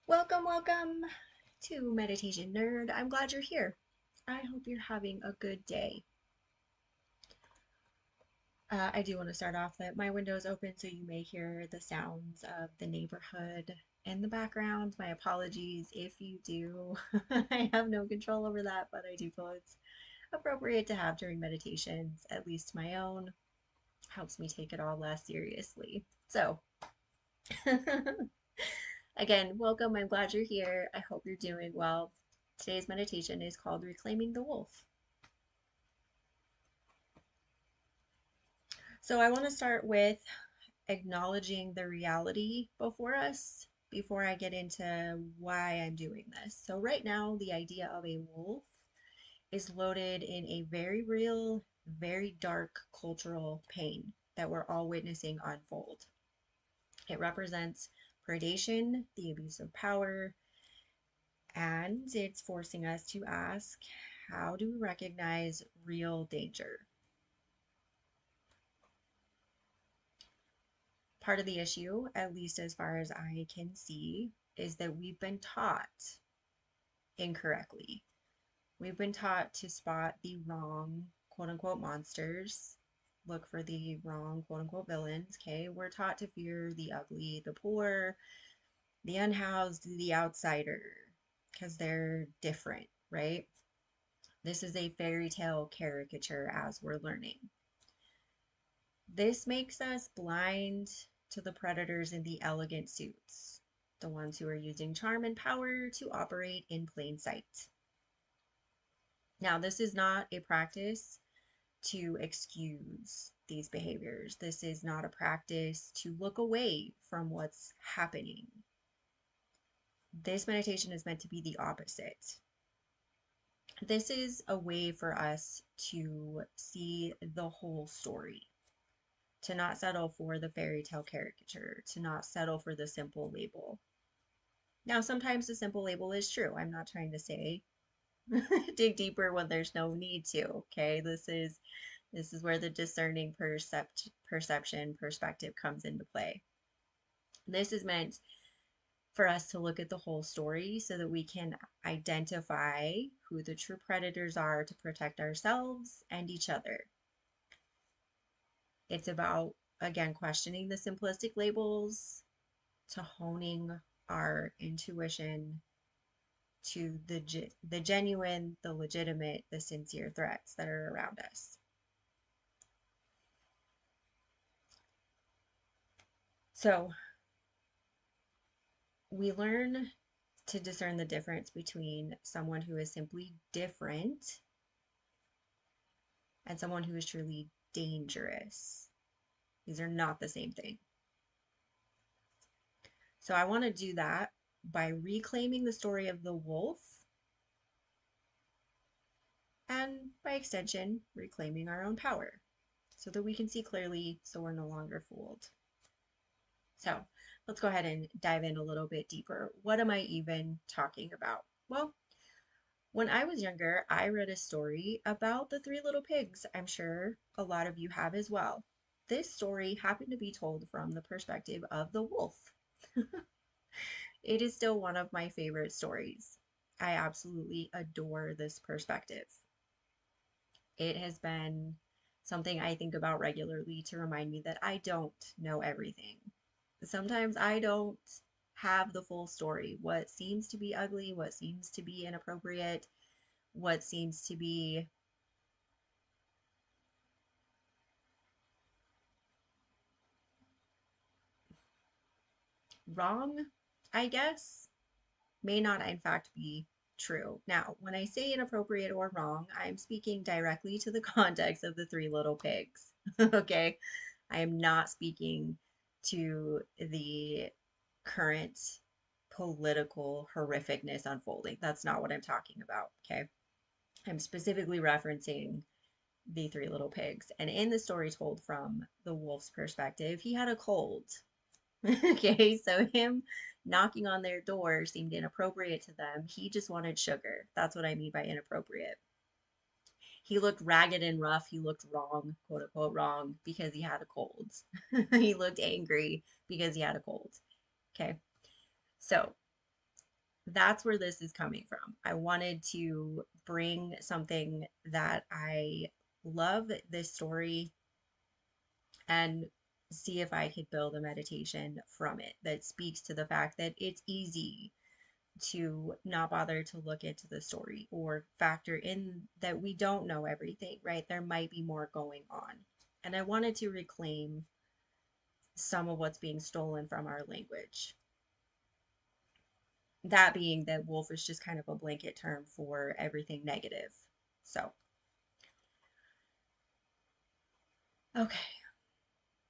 Welcome, welcome to Meditation Nerd. I'm glad you're here. I hope you're having a good day. I do want to start off that my window is open, so you may hear the sounds of the neighborhood in the background. My apologies if you do. I have no control over that, but I do feel it's appropriate to have during meditations, at least my own. Helps me take it all less seriously. So, again, welcome. I'm glad you're here. I hope you're doing well. Today's meditation is called Reclaiming the Wolf. So, I want to start with acknowledging the reality before us before I get into why I'm doing this. So, right now, the idea of a wolf is loaded in a very real, very dark cultural pain that we're all witnessing unfold. It represents predation, the abuse of power, and it's forcing us to ask, how do we recognize real danger? Part of the issue, at least as far as I can see, is that we've been taught incorrectly. We've been taught to spot the wrong quote unquote monsters, look for the wrong quote unquote villains. Okay, we're taught to fear the ugly, the poor, the unhoused, the outsider, because they're different, right? This is a fairy tale caricature as we're learning. This makes us blind to the predators in the elegant suits, the ones who are using charm and power to operate in plain sight. Now, this is not a practice to excuse these behaviors. This is not a practice to look away from what's happening. This meditation is meant to be the opposite. This is a way for us to see the whole story, to not settle for the fairy tale caricature, to not settle for the simple label. Now, sometimes the simple label is true. I'm not trying to say dig deeper when there's no need to. Okay, this is where the discerning perception perspective comes into play. This is meant for us to look at the whole story so that we can identify who the true predators are to protect ourselves and each other. It's about, again, questioning the simplistic labels to honing our intuition to the genuine, the legitimate, the sincere threats that are around us. So we learn to discern the difference between someone who is simply different and someone who is truly dangerous. These are not the same thing. So I want to do that by reclaiming the story of the wolf and, by extension, reclaiming our own power so that we can see clearly so we're no longer fooled. So let's go ahead and dive in a little bit deeper. What am I even talking about? Well, when I was younger, I read a story about the three little pigs. I'm sure a lot of you have as well. This story happened to be told from the perspective of the wolf. It is still one of my favorite stories. I absolutely adore this perspective. It has been something I think about regularly to remind me that I don't know everything. Sometimes I don't have the full story. What seems to be ugly, what seems to be inappropriate, what seems to be wrong, I guess, may not in fact be true. Now, when I say inappropriate or wrong, I'm speaking directly to the context of the three little pigs. Okay? I am not speaking to the current political horrificness unfolding. That's not what I'm talking about. Okay? I'm specifically referencing the three little pigs. And in the story told from the wolf's perspective, he had a cold. Okay, so him knocking on their door seemed inappropriate to them. He just wanted sugar. That's what I mean by inappropriate. He looked ragged and rough. He looked wrong, quote unquote, wrong because he had a cold. He looked angry because he had a cold. Okay, so That's where this is coming from. I wanted to bring something that I love, this story, and see if I could build a meditation from it that speaks to the fact that it's easy to not bother to look into the story or factor in that we don't know everything, right? There might be more going on. And I wanted to reclaim some of what's being stolen from our language. That being that wolf is just kind of a blanket term for everything negative. So, okay.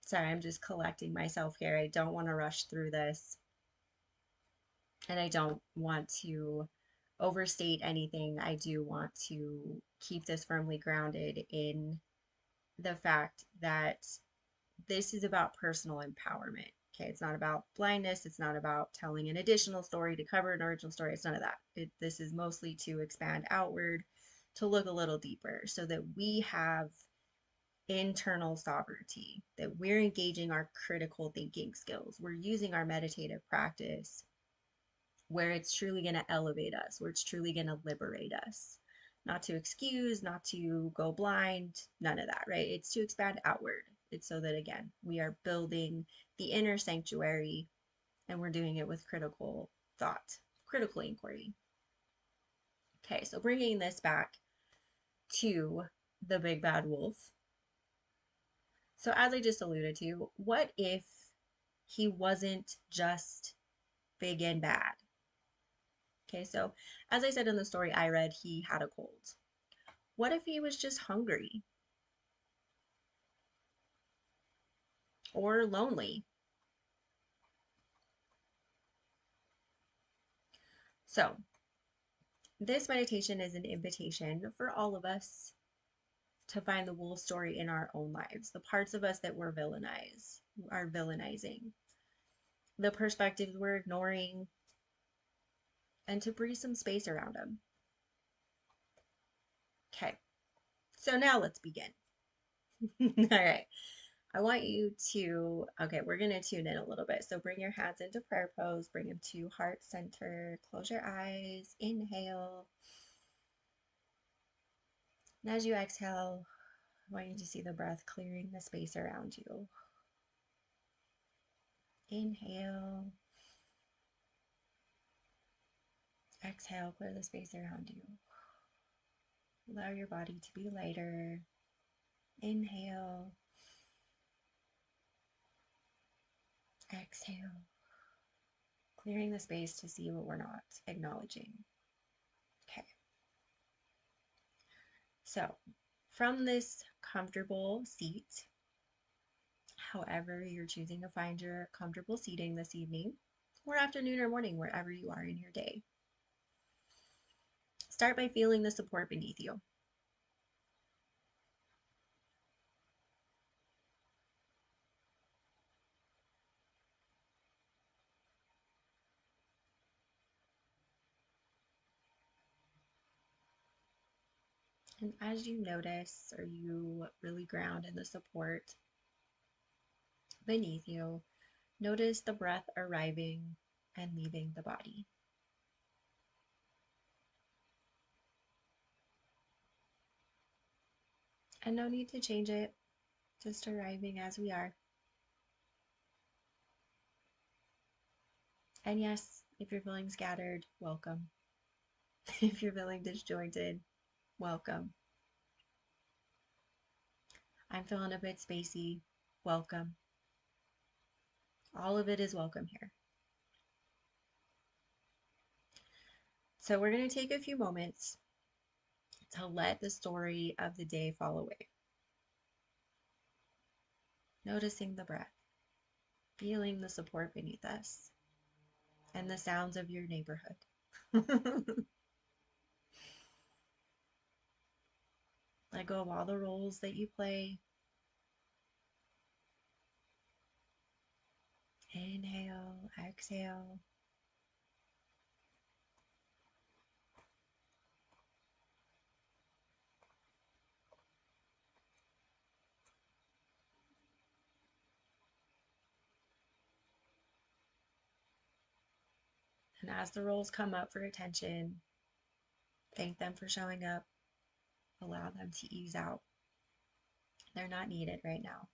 Sorry, I'm just collecting myself here. I don't want to rush through this, and I don't want to overstate anything. I do want to keep this firmly grounded in the fact that this is about personal empowerment. Okay, it's not about blindness. It's not about telling an additional story to cover an original story. It's none of that. This is mostly to expand outward, to look a little deeper so that we have internal sovereignty, that we're engaging our critical thinking skills. We're using our meditative practice where it's truly going to elevate us, where it's truly going to liberate us. Not to excuse, not to go blind, none of that, right? It's to expand outward. It's so that, again, we are building the inner sanctuary and we're doing it with critical thought, critical inquiry. Okay, so bringing this back to the big bad wolf. So, as I just alluded to, what if he wasn't just big and bad? Okay, so as I said in the story I read, he had a cold. What if he was just hungry or lonely? So, this meditation is an invitation for all of us to find the wolf story in our own lives, the parts of us that we're are villainizing, the perspectives we're ignoring, and to breathe some space around them. Okay, so now let's begin. All right. I want you to, okay, we're going to tune in a little bit. So bring your hands into prayer pose, bring them to heart center, close your eyes, inhale. And as you exhale, I want you to see the breath clearing the space around you. Inhale, exhale, clear the space around you. Allow your body to be lighter. Inhale, exhale, clearing the space to see what we're not acknowledging. Okay. So, from this comfortable seat, however you're choosing to find your comfortable seating this evening, or afternoon or morning, wherever you are in your day, start by feeling the support beneath you. And as you notice, or you really ground in the support beneath you, notice the breath arriving and leaving the body. And no need to change it, just arriving as we are. And yes, if you're feeling scattered, welcome. If you're feeling disjointed, welcome. I'm feeling a bit spacey, welcome. All of it is welcome here. So we're going to take a few moments to let the story of the day fall away. Noticing the breath, feeling the support beneath us, and the sounds of your neighborhood. Let go of all the roles that you play. Inhale, exhale. And as the roles come up for attention, thank them for showing up, allow them to ease out. They're not needed right now.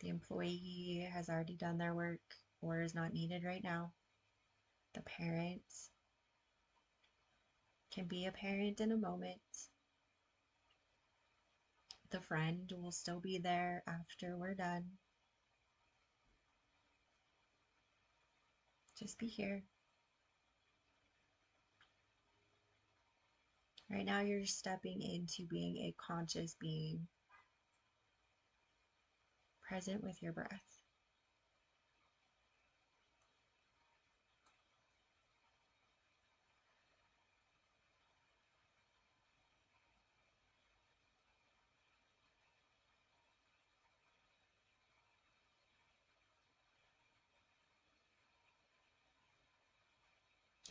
The employee has already done their work or is not needed right now. The parent can be a parent in a moment. The friend will still be there after we're done. Just be here. Right now, you're stepping into being a conscious being, present with your breath.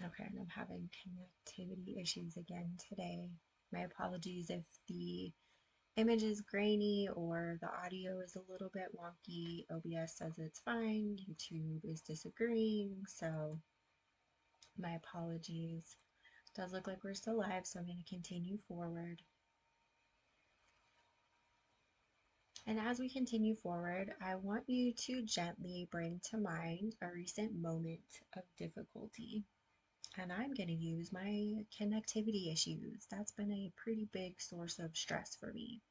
Okay, and I'm having connectivity issues again today. My apologies if the image is grainy or the audio is a little bit wonky. OBS says it's fine. YouTube is disagreeing, so my apologies. It does look like we're still live, so I'm going to continue forward. And as we continue forward, I want you to gently bring to mind a recent moment of difficulty. And I'm going to use my connectivity issues. That's been a pretty big source of stress for me.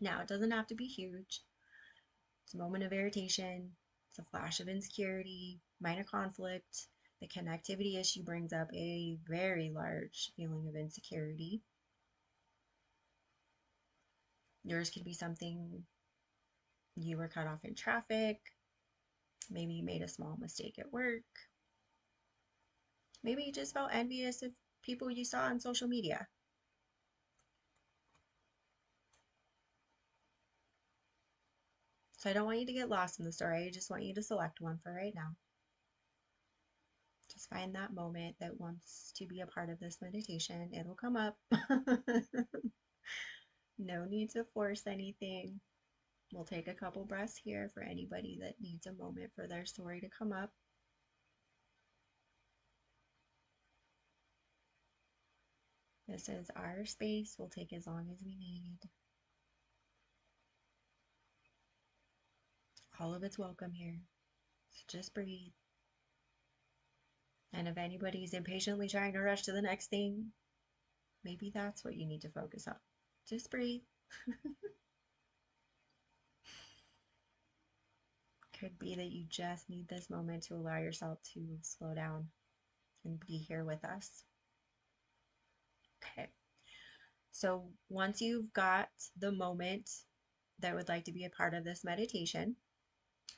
Now, it doesn't have to be huge. It's a moment of irritation, it's a flash of insecurity, minor conflict. The connectivity issue brings up a very large feeling of insecurity. Yours could be something you were cut off in traffic. Maybe you made a small mistake at work. Maybe you just felt envious of people you saw on social media. So I don't want you to get lost in the story. I just want you to select one for right now. Just find that moment that wants to be a part of this meditation. It'll come up. No need to force anything. We'll take a couple breaths here for anybody that needs a moment for their story to come up. This is our space. We'll take as long as we need. All of it's welcome here. So just breathe. And if anybody's impatiently trying to rush to the next thing, maybe that's what you need to focus on. Just breathe. Could be that you just need this moment to allow yourself to slow down and be here with us. Okay. So once you've got the moment that would like to be a part of this meditation,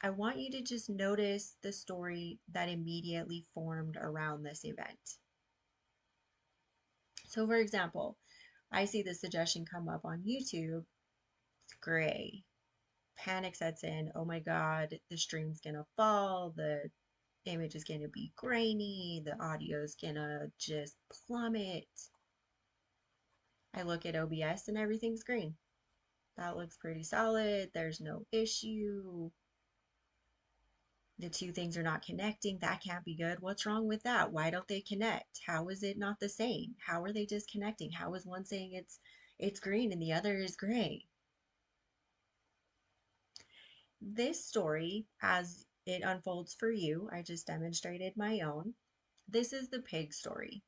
I want you to just notice the story that immediately formed around this event. So for example, I see the suggestion come up on YouTube. It's gray. Panic sets in. Oh my God, the stream's gonna fall. The image is gonna be grainy. The audio's gonna just plummet. I look at OBS and everything's green. That looks pretty solid. There's no issue. The two things are not connecting. That can't be good. What's wrong with that? Why don't they connect? How is it not the same? How are they disconnecting? How is one saying it's green and the other is gray? This story, as it unfolds for you, I just demonstrated my own. This is the pig story,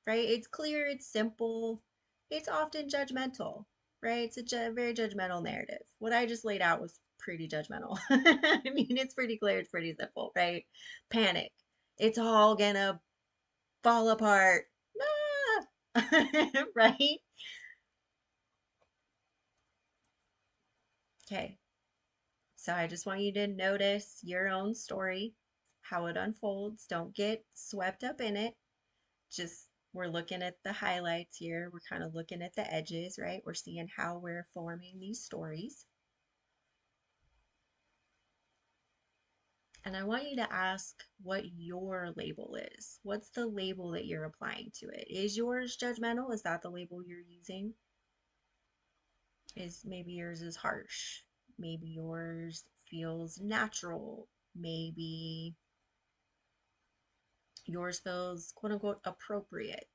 right? It's clear, it's simple, it's often judgmental, right? It's a very judgmental narrative. What I just laid out was pretty judgmental. I mean, it's pretty clear, it's pretty simple, right? Panic. It's all gonna fall apart. Ah! Right? Okay. So I just want you to notice your own story, how it unfolds. Don't get swept up in it. Just we're looking at the highlights here. We're kind of looking at the edges, right? We're seeing how we're forming these stories. And I want you to ask what your label is. What's the label that you're applying to it? Is yours judgmental? Is that the label you're using? Is maybe yours is harsh? Maybe yours feels natural. Maybe Yours feels quote unquote appropriate,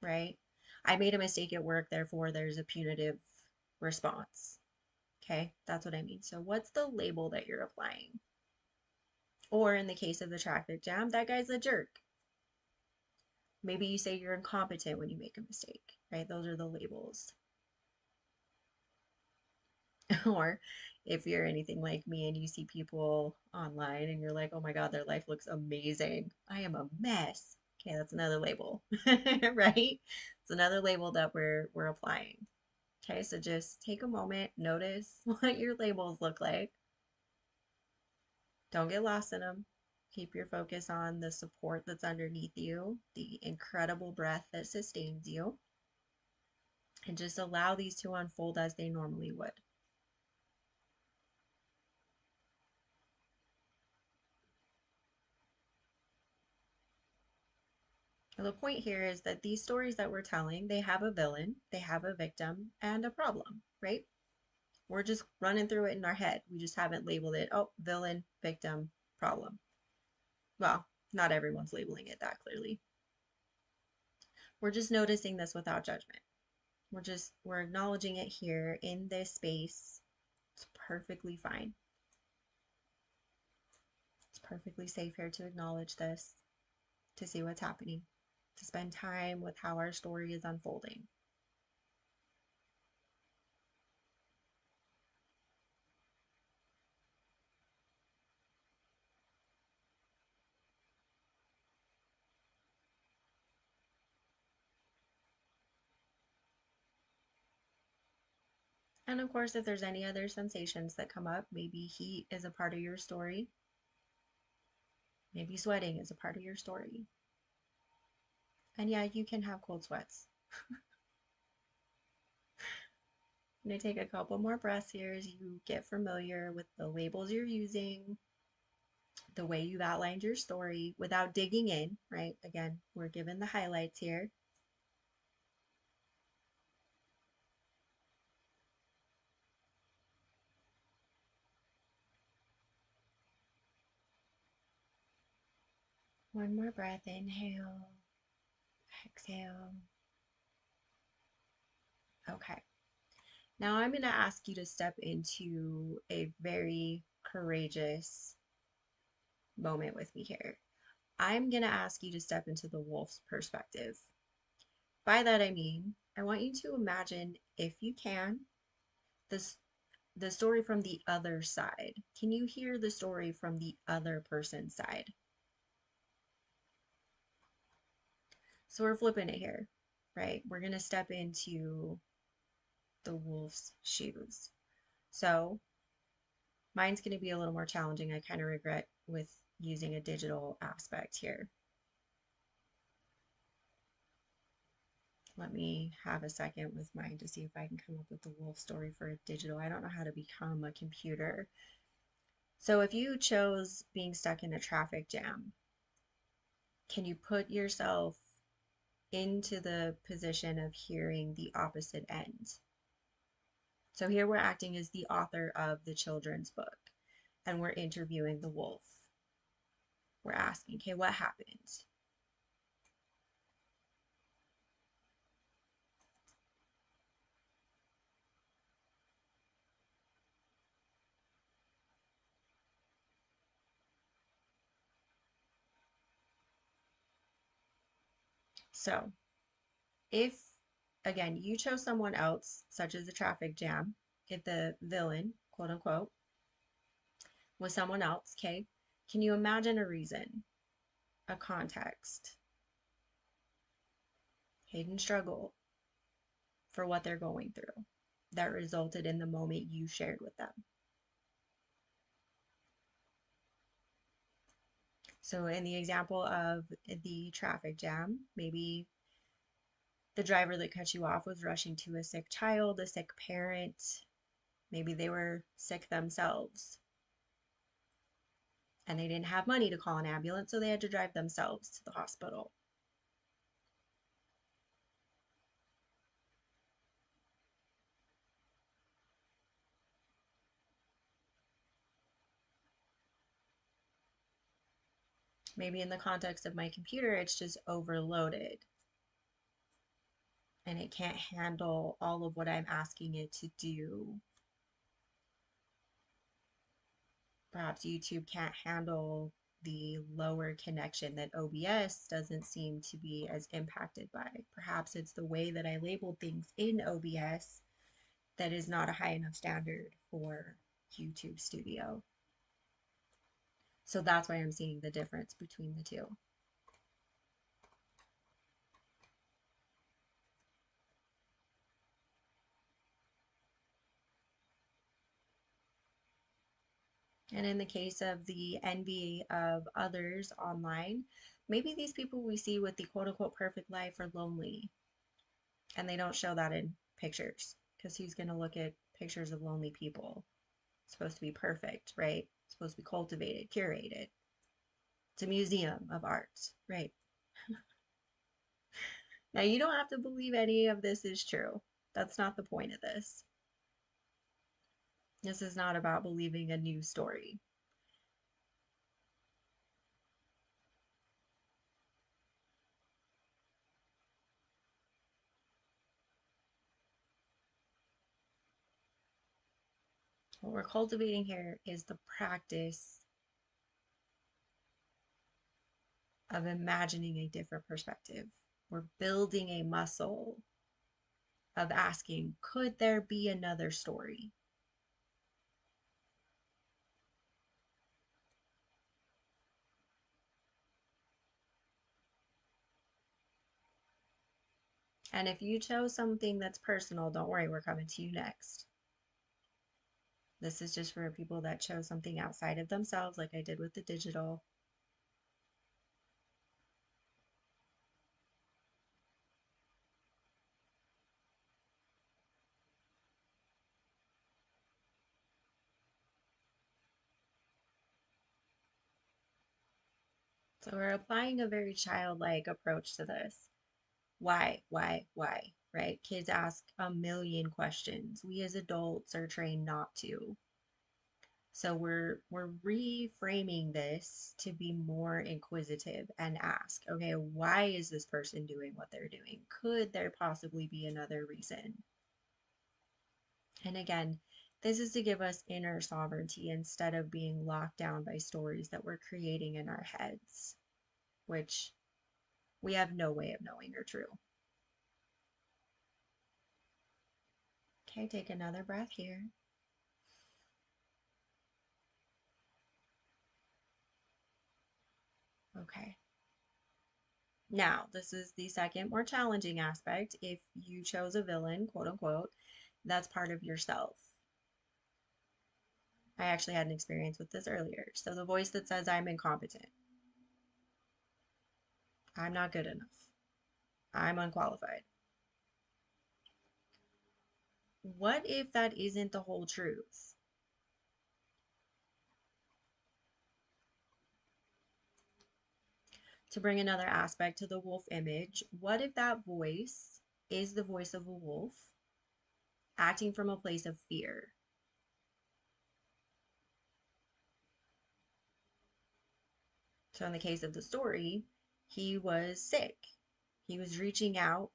right? I made a mistake at work, therefore there's a punitive response. Okay, that's what I mean. So, what's the label that you're applying? Or in the case of the traffic jam, that guy's a jerk. Maybe you say you're incompetent when you make a mistake, right? Those are the labels. Or if you're anything like me and you see people online and you're like, oh my God, their life looks amazing. I am a mess. Okay, that's another label, right? It's another label that we're applying. Okay, so just take a moment, notice what your labels look like. Don't get lost in them. Keep your focus on the support that's underneath you, the incredible breath that sustains you, and just allow these to unfold as they normally would. And the point here is that these stories that we're telling, they have a villain, they have a victim, and a problem, right? We're just running through it in our head. We just haven't labeled it, oh, villain, victim, problem. Well, not everyone's labeling it that clearly. We're just noticing this without judgment. We're acknowledging it here in this space. It's perfectly fine. It's perfectly safe here to acknowledge this, to see what's happening, to spend time with how our story is unfolding. And of course, if there's any other sensations that come up, maybe heat is a part of your story. Maybe sweating is a part of your story. And yeah, you can have cold sweats. I'm going to take a couple more breaths here as you get familiar with the labels you're using, the way you've outlined your story without digging in, right? Again, we're given the highlights here. One more breath, inhale, exhale. Okay. Now I'm going to ask you to step into a very courageous moment with me here. I'm going to ask you to step into the wolf's perspective. By that I mean, I want you to imagine, if you can, this the story from the other side. Can you hear the story from the other person's side? So we're flipping it here, right? We're going to step into the wolf's shoes. So mine's going to be a little more challenging. I kind of regret with using a digital aspect here. Let me have a second with mine to see if I can come up with the wolf story for a digital. I don't know how to become a computer. So if you chose being stuck in a traffic jam, can you put yourself into the position of hearing the opposite end? So here we're acting as the author of the children's book and we're interviewing the wolf. We're asking, okay, what happened? So if, again, you chose someone else, such as a traffic jam, if the villain, quote unquote, was someone else, okay, can you imagine a reason, a context, hidden struggle for what they're going through that resulted in the moment you shared with them? So in the example of the traffic jam, maybe the driver that cut you off was rushing to a sick child, a sick parent. Maybe they were sick themselves and they didn't have money to call an ambulance, so they had to drive themselves to the hospital. Maybe in the context of my computer, it's just overloaded and it can't handle all of what I'm asking it to do. Perhaps YouTube can't handle the lower connection that OBS doesn't seem to be as impacted by. Perhaps it's the way that I label things in OBS that is not a high enough standard for YouTube Studio. So that's why I'm seeing the difference between the two. And in the case of the envy of others online, maybe these people we see with the quote unquote perfect life are lonely and they don't show that in pictures because who's going to look at pictures of lonely people? It's supposed to be perfect, right? It's supposed to be cultivated, curated. It's a museum of art, right? Now, you don't have to believe any of this is true. That's not the point of this. This is not about believing a news story. What we're cultivating here is the practice of imagining a different perspective. We're building a muscle of asking, could there be another story? And if you chose something that's personal, don't worry, we're coming to you next. This is just for people that chose something outside of themselves, like I did with the digital. So we're applying a very childlike approach to this. Why? Right? Kids ask a million questions. We as adults are trained not to. So we're reframing this to be more inquisitive and ask, okay, why is this person doing what they're doing? Could there possibly be another reason? And again, this is to give us inner sovereignty instead of being locked down by stories that we're creating in our heads, which we have no way of knowing are true. Okay, take another breath here. Okay. Now, this is the second more challenging aspect. If you chose a villain, quote unquote, that's part of yourself. I actually had an experience with this earlier. So the voice that says I'm incompetent, I'm not good enough, I'm unqualified. What if that isn't the whole truth? To bring another aspect to the wolf image, what if that voice is the voice of a wolf acting from a place of fear? So, in the case of the story, he was sick. He was reaching out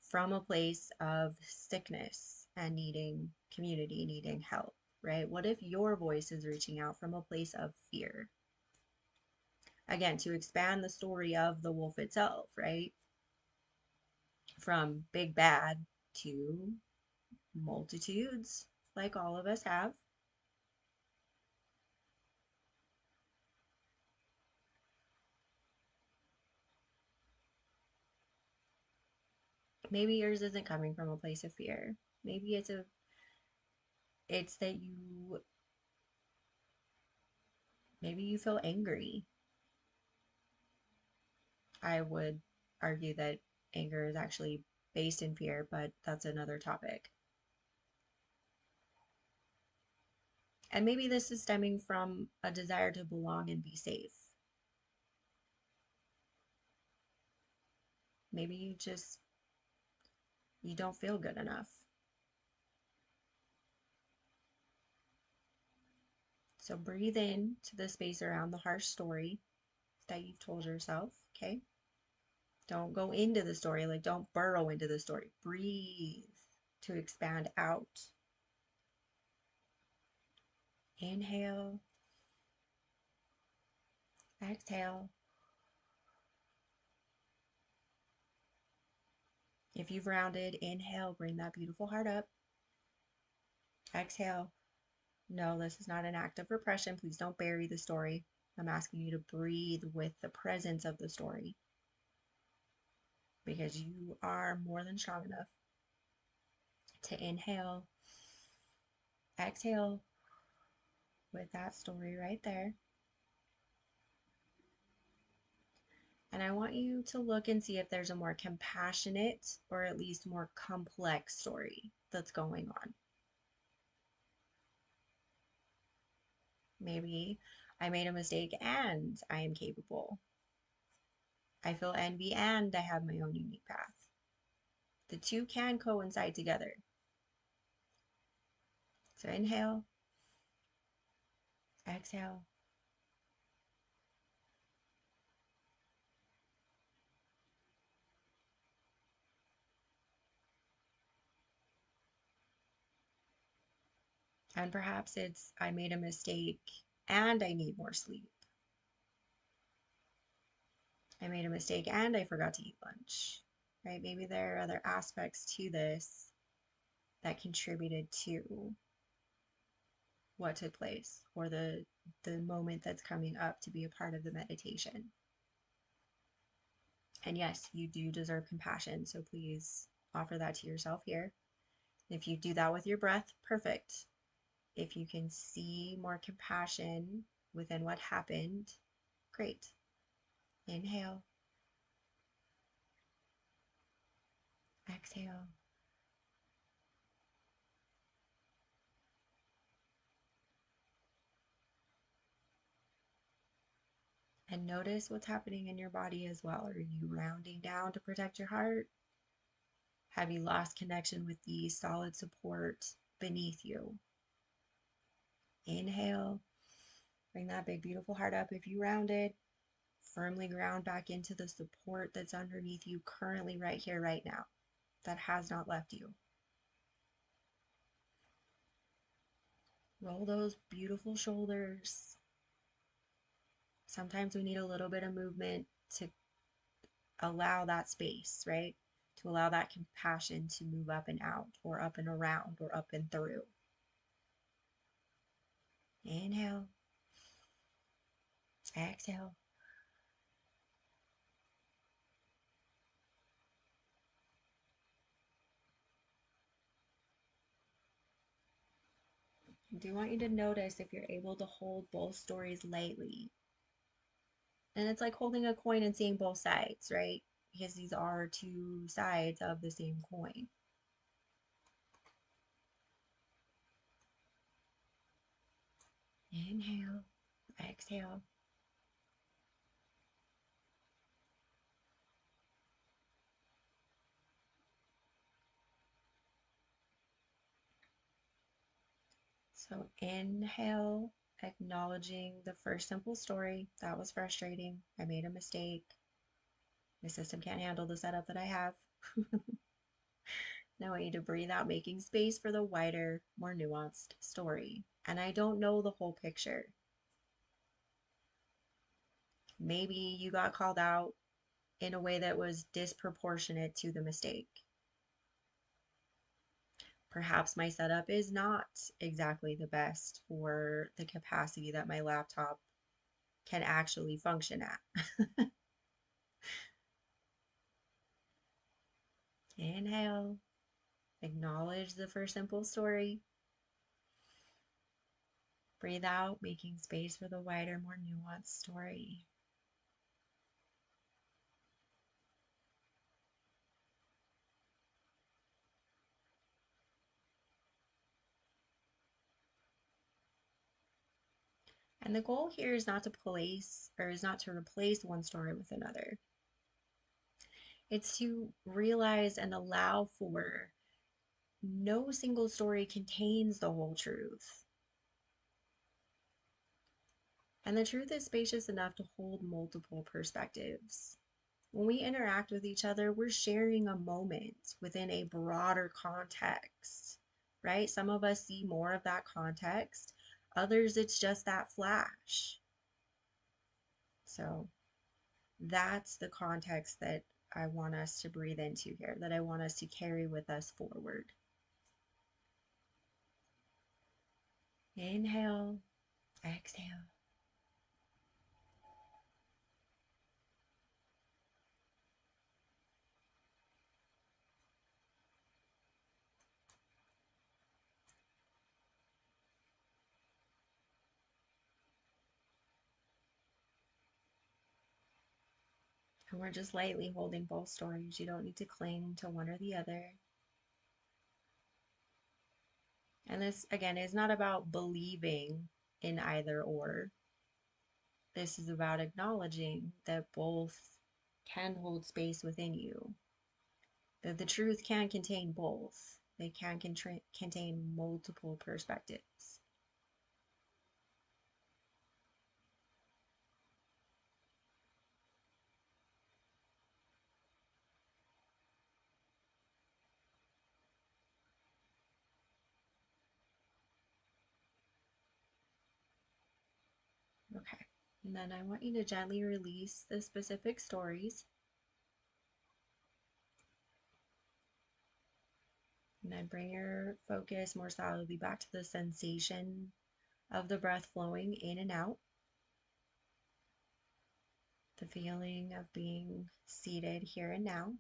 from a place of sickness and needing community, needing help, right? What if your voice is reaching out from a place of fear? Again, to expand the story of the wolf itself, right? From big bad to multitudes, like all of us have. Maybe yours isn't coming from a place of fear. Maybe it's that maybe you feel angry. I would argue that anger is actually based in fear, but that's another topic. And maybe this is stemming from a desire to belong and be safe. Maybe you don't feel good enough. So breathe in to the space around the harsh story that you've told yourself, okay? Don't go into the story, like don't burrow into the story. Breathe to expand out. Inhale, exhale. If you've rounded, inhale, bring that beautiful heart up. Exhale. No, this is not an act of repression. Please don't bury the story. I'm asking you to breathe with the presence of the story because you are more than strong enough to inhale, exhale with that story right there. And I want you to look and see if there's a more compassionate or at least more complex story that's going on. Maybe I made a mistake and I am capable. I feel envy and I have my own unique path. The two can coincide together. So inhale, exhale. And perhaps it's I made a mistake and I need more sleep. I made a mistake and I forgot to eat lunch, right? Maybe there are other aspects to this that contributed to what took place or the moment that's coming up to be a part of the meditation. And yes, you do deserve compassion, so please offer that to yourself here. If you do that with your breath, perfect. If you can see more compassion within what happened, great. Inhale, exhale. And notice what's happening in your body as well. Are you rounding down to protect your heart? Have you lost connection with the solid support beneath you? Inhale, bring that big, beautiful heart up. If you rounded, firmly ground back into the support that's underneath you currently, right here, right now, that has not left you. Roll those beautiful shoulders. Sometimes we need a little bit of movement to allow that space, right? To allow that compassion to move up and out, or up and around, or up and through. Inhale, exhale. I do want you to notice if you're able to hold both stories lightly. And it's like holding a coin and seeing both sides, right? Because these are two sides of the same coin. Inhale, exhale. So inhale, acknowledging the first simple story. That was frustrating. I made a mistake. My system can't handle the setup that I have. Now I want you to breathe out, making space for the wider, more nuanced story. And I don't know the whole picture. Maybe you got called out in a way that was disproportionate to the mistake. Perhaps my setup is not exactly the best for the capacity that my laptop can actually function at. Inhale, acknowledge the first simple story. Breathe out, making space for the wider, more nuanced story. And the goal here is not to place or is not to replace one story with another. It's to realize and allow for no single story contains the whole truth. And the truth is spacious enough to hold multiple perspectives. When we interact with each other, we're sharing a moment within a broader context, right? Some of us see more of that context, others, it's just that flash. So that's the context that I want us to breathe into here, that I want us to carry with us forward. Inhale, exhale. And we're just lightly holding both stories. You don't need to cling to one or the other. And this, again, is not about believing in either or. This is about acknowledging that both can hold space within you, that the truth can contain both. They can contain multiple perspectives. Okay. And then I want you to gently release the specific stories. And then bring your focus more solidly back to the sensation of the breath flowing in and out, the feeling of being seated here and now.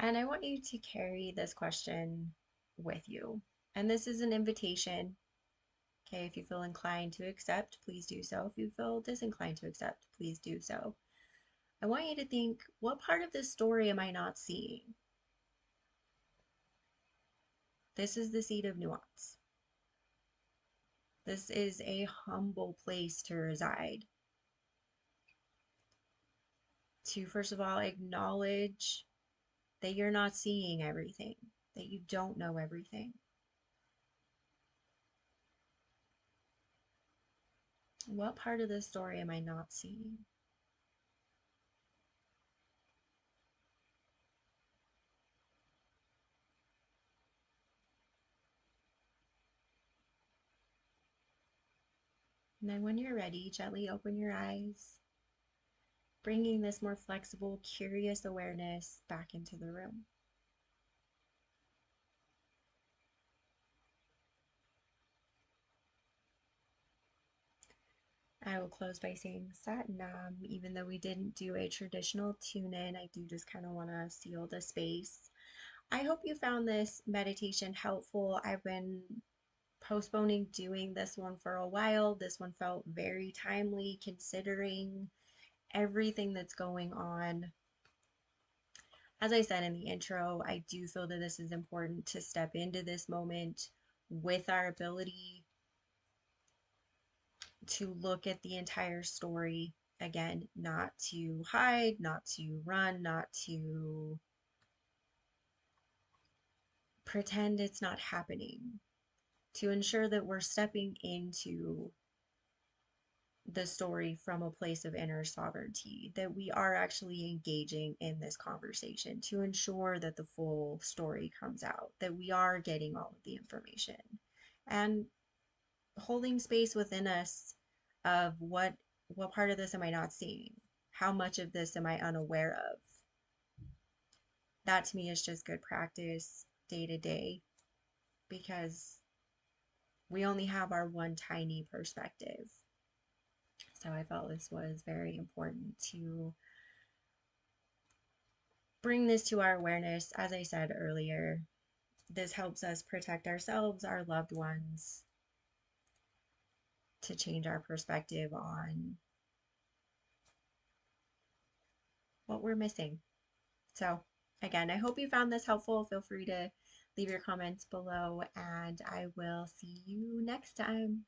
And I want you to carry this question with you. And this is an invitation. Okay, if you feel inclined to accept, please do so. If you feel disinclined to accept, please do so. I want you to think, what part of this story am I not seeing? This is the seed of nuance. This is a humble place to reside. To, first of all, acknowledge that you're not seeing everything, that you don't know everything. What part of this story am I not seeing? And then when you're ready, gently open your eyes, bringing this more flexible, curious awareness back into the room. I will close by saying Sat Nam. Even though we didn't do a traditional tune in, I do just kind of want to seal the space. I hope you found this meditation helpful. I've been postponing doing this one for a while. This one felt very timely considering everything that's going on. As I said in the intro, I do feel that this is important to step into this moment with our ability to look at the entire story again, not to hide, not to run, not to pretend it's not happening, to ensure that we're stepping into the story from a place of inner sovereignty, that we are actually engaging in this conversation to ensure that the full story comes out, that we are getting all of the information, and holding space within us of what part of this am I not seeing? How much of this am I unaware of? That to me is just good practice day to day, because we only have our one tiny perspective. So I felt this was very important to bring this to our awareness. As I said earlier, this helps us protect ourselves, our loved ones, to change our perspective on what we're missing. So, again, I hope you found this helpful. Feel free to Leave your comments below, and I will see you next time.